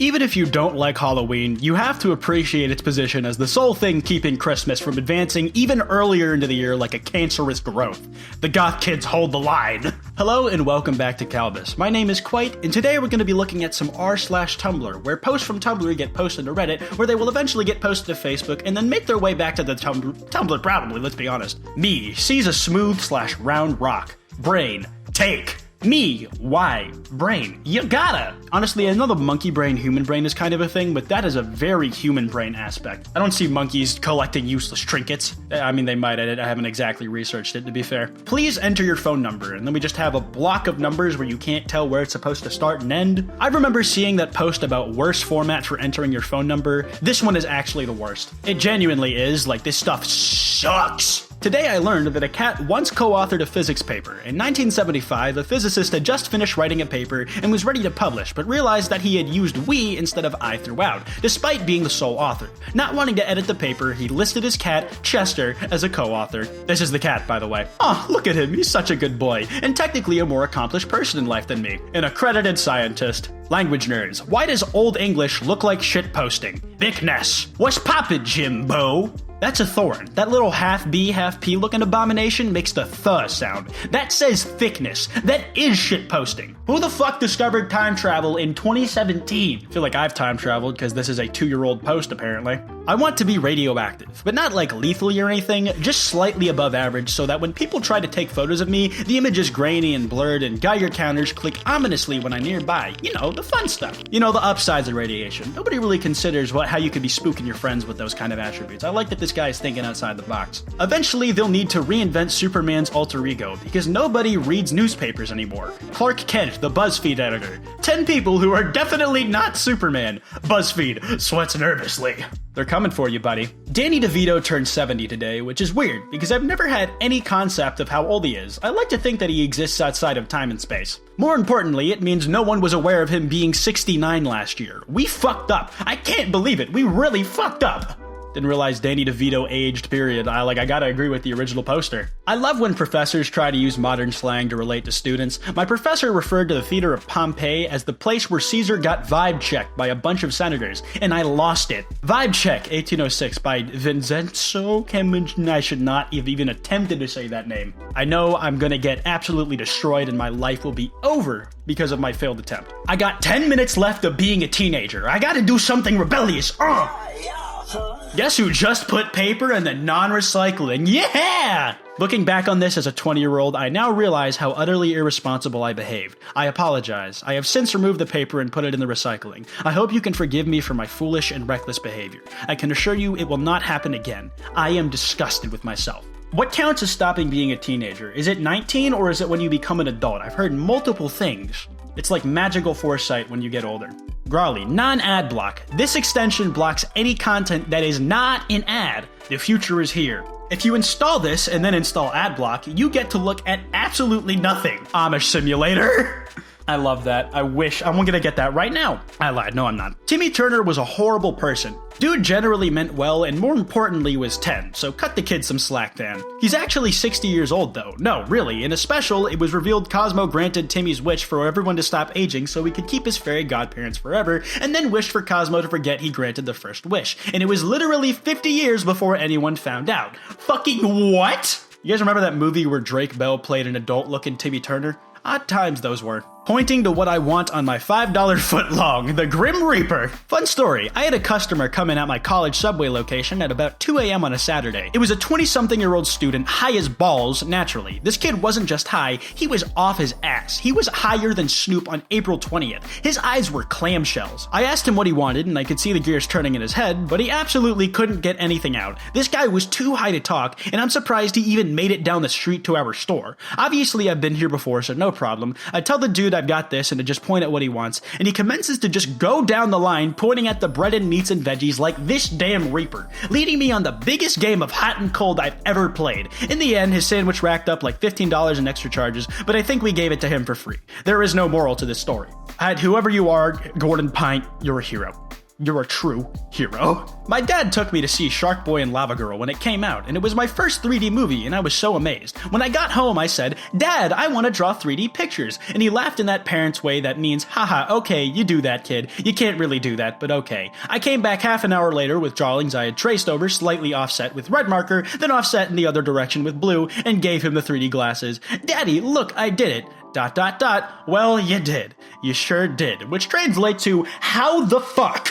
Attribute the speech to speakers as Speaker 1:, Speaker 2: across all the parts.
Speaker 1: Even if you don't like Halloween, you have to appreciate its position as the sole thing keeping Christmas from advancing even earlier into the year like a cancerous growth. The goth kids hold the line. Hello and welcome back to Kalbus. My name is Kwite, and today we're going to be looking at some r/Tumblr, where posts from Tumblr get posted to Reddit, where they will eventually get posted to Facebook, and then make their way back to the Tumblr probably, let's be honest. Me sees a smooth/round rock. Brain. Take. Me, why? Brain. You gotta! Honestly, I know the monkey brain, human brain is kind of a thing, but that is a very human brain aspect. I don't see monkeys collecting useless trinkets. I mean, they might, I haven't exactly researched it, to be fair. Please enter your phone number, and then we just have a block of numbers where you can't tell where it's supposed to start and end. I remember seeing that post about worst format for entering your phone number. This one is actually the worst. It genuinely is, like, this stuff sucks. Today I learned that a cat once co-authored a physics paper. In 1975, a physicist had just finished writing a paper and was ready to publish, but realized that he had used we instead of I throughout, despite being the sole author. Not wanting to edit the paper, he listed his cat, Chester, as a co-author. This is the cat, by the way. Oh, look at him, he's such a good boy, and technically a more accomplished person in life than me. An accredited scientist. Language nerds. Why does Old English look like shitposting? Thickness. What's poppin', Jimbo? That's a thorn. That little half B, half P looking abomination makes the th sound. That says thickness. That is shitposting. Who the fuck discovered time travel in 2017? I feel like I've time traveled because this is a 2-year-old post apparently. I want to be radioactive, but not like lethally or anything, just slightly above average so that when people try to take photos of me, the image is grainy and blurred and Geiger counters click ominously when I'm nearby. You know, the fun stuff. You know, the upsides of radiation. Nobody really considers how you could be spooking your friends with those kind of attributes. I like that this guy is thinking outside the box. Eventually, they'll need to reinvent Superman's alter ego because nobody reads newspapers anymore. Clark Kent, the BuzzFeed editor. 10 people who are definitely not Superman. BuzzFeed sweats nervously. They're coming for you, buddy. Danny DeVito turned 70 today, which is weird, because I've never had any concept of how old he is. I like to think that he exists outside of time and space. More importantly, it means no one was aware of him being 69 last year. We fucked up. I can't believe it. We really fucked up. Didn't realize Danny DeVito aged, period. I gotta agree with the original poster. I love when professors try to use modern slang to relate to students. My professor referred to the theater of Pompeii as the place where Caesar got vibe checked by a bunch of senators, and I lost it. Vibe Check, 1806, by Vincenzo Camuncini. I should not have even attempted to say that name. I know I'm gonna get absolutely destroyed and my life will be over because of my failed attempt. I got 10 minutes left of being a teenager. I gotta do something rebellious. Guess who just put paper in the non-recycling? Yeah! Looking back on this as a 20-year-old, I now realize how utterly irresponsible I behaved. I apologize. I have since removed the paper and put it in the recycling. I hope you can forgive me for my foolish and reckless behavior. I can assure you it will not happen again. I am disgusted with myself. What counts as stopping being a teenager? Is it 19 or is it when you become an adult? I've heard multiple things. It's like magical foresight when you get older. Grawly, non-ad block. This extension blocks any content that is not an ad. The future is here. If you install this and then install ad block, you get to look at absolutely nothing. Amish Simulator. I love that. I'm gonna get that right now. I lied, no I'm not. Timmy Turner was a horrible person. Dude generally meant well and more importantly was 10, so cut the kid some slack, Dan. He's actually 60 years old though. No, really, in a special, it was revealed Cosmo granted Timmy's wish for everyone to stop aging so he could keep his fairy godparents forever, and then wished for Cosmo to forget he granted the first wish. And it was literally 50 years before anyone found out. Fucking what? You guys remember that movie where Drake Bell played an adult-looking Timmy Turner? Odd times those were. Pointing to what I want on my $5 footlong, the Grim Reaper. Fun story, I had a customer come in at my college subway location at about 2 a.m. on a Saturday. It was a 20-something-year-old student, high as balls, naturally. This kid wasn't just high, he was off his ass. He was higher than Snoop on April 20th. His eyes were clamshells. I asked him what he wanted, and I could see the gears turning in his head, but he absolutely couldn't get anything out. This guy was too high to talk, and I'm surprised he even made it down the street to our store. Obviously, I've been here before, so no problem. I tell the dude I've got this and to just point at what he wants, and he commences to just go down the line pointing at the bread and meats and veggies like this damn Reaper, leading me on the biggest game of hot and cold I've ever played. In the end, his sandwich racked up like $15 in extra charges, but I think we gave it to him for free. There is no moral to this story. Whoever you are, Gordon Pint, you're a hero. You're a true hero. My dad took me to see Shark Boy and Lava Girl when it came out, and it was my first 3D movie, and I was so amazed. When I got home, I said, "Dad, I want to draw 3D pictures." And he laughed in that parent's way that means, haha, okay, you do that, kid. You can't really do that, but okay. I came back half an hour later with drawings I had traced over, slightly offset with red marker, then offset in the other direction with blue, and gave him the 3D glasses. "Daddy, look, I did it." ... Well, you did. You sure did. Which translates to, how the fuck?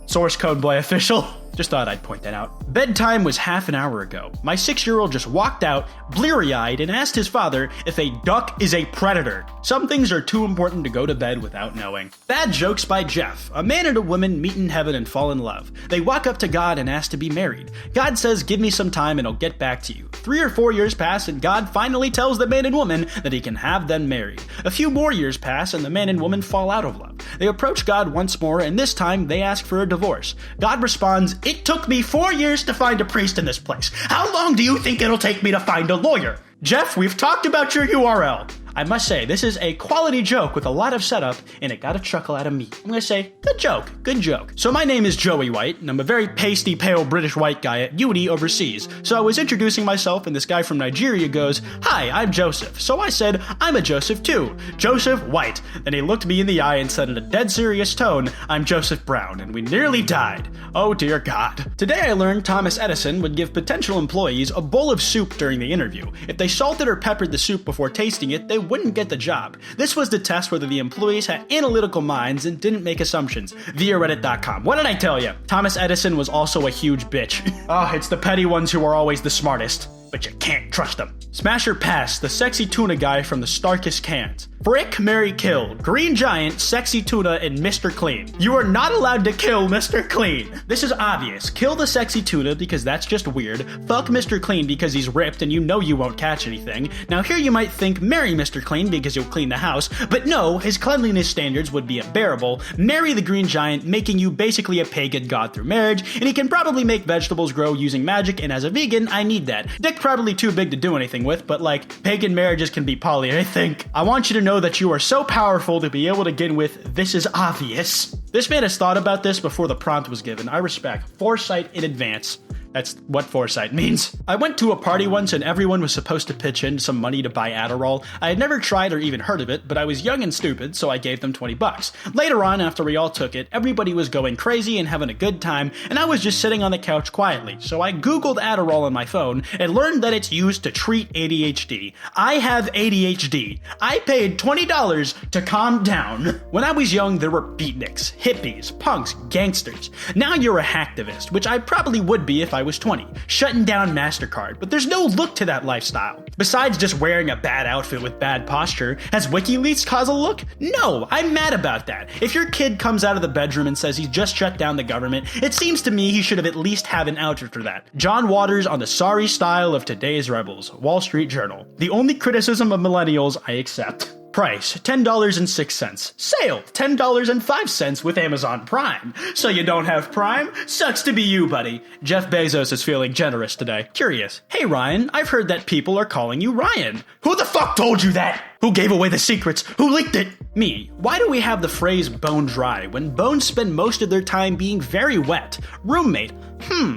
Speaker 1: Source code boy official. Just thought I'd point that out. Bedtime was half an hour ago. My 6-year-old just walked out, bleary-eyed, and asked his father if a duck is a predator. Some things are too important to go to bed without knowing. Bad jokes by Jeff. A man and a woman meet in heaven and fall in love. They walk up to God and ask to be married. God says, "Give me some time and I'll get back to you." 3 or 4 years pass and God finally tells the man and woman that he can have them married. A few more years pass and the man and woman fall out of love. They approach God once more and this time they ask for a divorce. God responds, "It took me 4 years to find a priest in this place. How long do you think it'll take me to find a lawyer?" Jeff, we've talked about your URL. I must say, this is a quality joke with a lot of setup, and it got a chuckle out of me. I'm gonna say, good joke, good joke. So my name is Joey White, and I'm a very pasty, pale British white guy at uni overseas. So I was introducing myself, and this guy from Nigeria goes, "Hi, I'm Joseph." So I said, "I'm a Joseph too. Joseph White." Then he looked me in the eye and said in a dead serious tone, "I'm Joseph Brown," and we nearly died. Oh dear God. Today I learned Thomas Edison would give potential employees a bowl of soup during the interview. If they salted or peppered the soup before tasting it, they wouldn't get the job. This was to test whether the employees had analytical minds and didn't make assumptions. Via Reddit.com. What did I tell you? Thomas Edison was also a huge bitch. Oh, it's the petty ones who are always the smartest. But you can't trust them. Smasher Pass, the sexy tuna guy from the Starkest Cans. Frick, marry, kill. Green Giant, Sexy Tuna, and Mr. Clean. You are not allowed to kill Mr. Clean. This is obvious. Kill the Sexy Tuna because that's just weird. Fuck Mr. Clean because he's ripped and you know you won't catch anything. Now here you might think marry Mr. Clean because you'll clean the house, but no, his cleanliness standards would be unbearable. Marry the Green Giant, making you basically a pagan god through marriage, and he can probably make vegetables grow using magic, and as a vegan, I need that. Dick probably too big to do anything with, but like, pagan marriages can be poly, I think. I want you to know that you are so powerful to be able to begin with, "This is obvious." This man has thought about this before the prompt was given. I respect foresight in advance. That's what foresight means. I went to a party once and everyone was supposed to pitch in some money to buy Adderall. I had never tried or even heard of it, but I was young and stupid, so I gave them $20. Later on, after we all took it, everybody was going crazy and having a good time, and I was just sitting on the couch quietly. So I googled Adderall on my phone and learned that it's used to treat ADHD. I have ADHD. I paid $20 to calm down. When I was young, there were beatniks, hippies, punks, gangsters. Now you're a hacktivist, which I probably would be if I was 20, shutting down MasterCard, but there's no look to that lifestyle. Besides just wearing a bad outfit with bad posture, has WikiLeaks caused a look? No, I'm mad about that. If your kid comes out of the bedroom and says he's just shut down the government, it seems to me he should have at least have an outfit for that. John Waters on the sorry style of today's rebels, Wall Street Journal. The only criticism of millennials I accept. Price, $10.06. Sale, $10.05 with Amazon Prime. So you don't have Prime? Sucks to be you, buddy. Jeff Bezos is feeling generous today. Curious. Hey, Ryan, I've heard that people are calling you Ryan. Who the fuck told you that? Who gave away the secrets? Who leaked it? Me. Why do we have the phrase bone dry when bones spend most of their time being very wet? Roommate.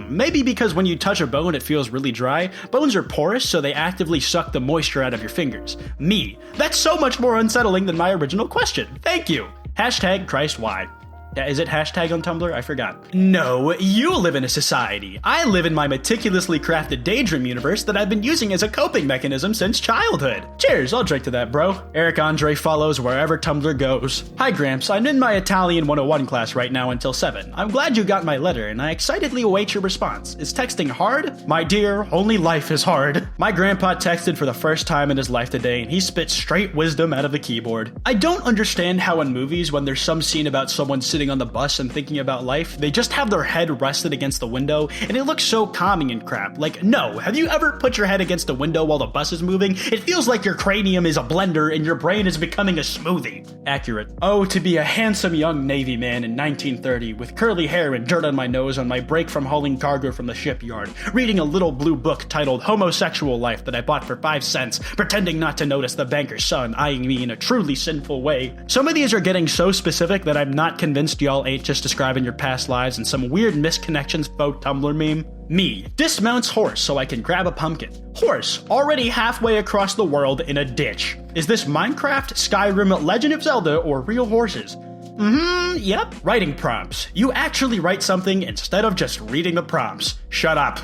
Speaker 1: Maybe because when you touch a bone it feels really dry. Bones are porous, so they actively suck the moisture out of your fingers. Me. That's so much more unsettling than my original question. Thank you. Hashtag Christ why. Is it hashtag on Tumblr? I forgot. No, you live in a society. I live in my meticulously crafted daydream universe that I've been using as a coping mechanism since childhood. Cheers, I'll drink to that, bro. Eric Andre follows wherever Tumblr goes. Hi, Gramps. I'm in my Italian 101 class right now until 7. I'm glad you got my letter, and I excitedly await your response. Is texting hard? My dear, only life is hard. My grandpa texted for the first time in his life today, and he spit straight wisdom out of the keyboard. I don't understand how in movies, when there's some scene about someone sitting on the bus and thinking about life, they just have their head rested against the window, and it looks so calming and crap. Like, no, have you ever put your head against the window while the bus is moving? It feels like your cranium is a blender and your brain is becoming a smoothie. Accurate. Oh, to be a handsome young Navy man in 1930 with curly hair and dirt on my nose on my break from hauling cargo from the shipyard, reading a little blue book titled Homosexual Life that I bought for 5 cents, pretending not to notice the banker's son eyeing me in a truly sinful way. Some of these are getting so specific that I'm not convinced comments do y'all ate just describing your past lives and some weird misconnections folk Tumblr meme? Me, dismounts horse so I can grab a pumpkin. Horse, already halfway across the world in a ditch. Is this Minecraft, Skyrim, Legend of Zelda, or real horses? Yep. Writing prompts. You actually write something instead of just reading the prompts. Shut up.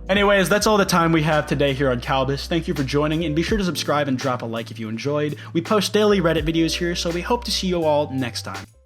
Speaker 1: Anyways, that's all the time we have today here on Kalbus. Thank you for joining, and be sure to subscribe and drop a like if you enjoyed. We post daily Reddit videos here, so we hope to see you all next time.